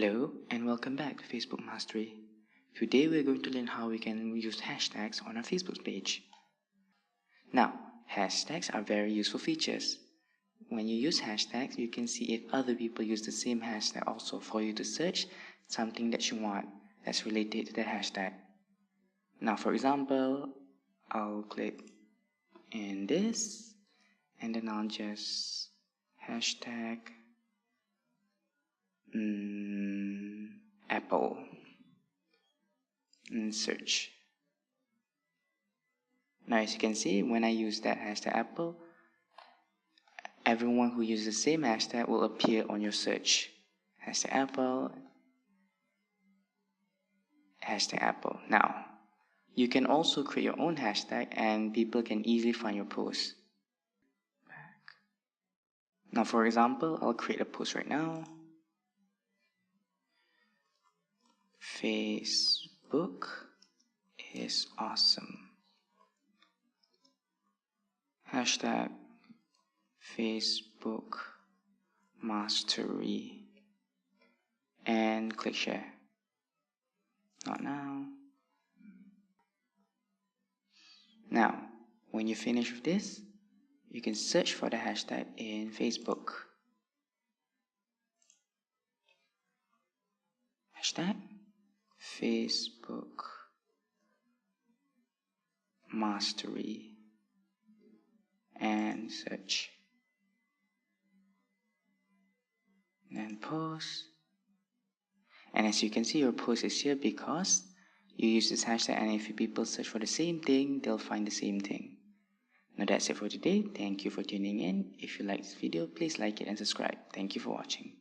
Hello and welcome back to Facebook Mastery. Today we're going to learn how we can use hashtags on our Facebook page. Now, hashtags are very useful features. When you use hashtags, you can see if other people use the same hashtag also for you to search something that you want that's related to that hashtag. Now, for example, I'll click in this and then I'll just hashtag Apple and search. Now as you can see, when I use that hashtag Apple, everyone who uses the same hashtag will appear on your search. Hashtag Apple, hashtag Apple. Now, you can also create your own hashtag and people can easily find your post. Now for example, I'll create a post right now. Facebook is awesome. Hashtag Facebook Mastery. And click share. Not now. Now, when you finish with this, you can search for the hashtag in Facebook. Hashtag Facebook Mastery and search. And post. And as you can see, your post is here because you use this hashtag, and if people search for the same thing, they'll find the same thing. Now that's it for today. Thank you for tuning in. If you like this video, please like it and subscribe. Thank you for watching.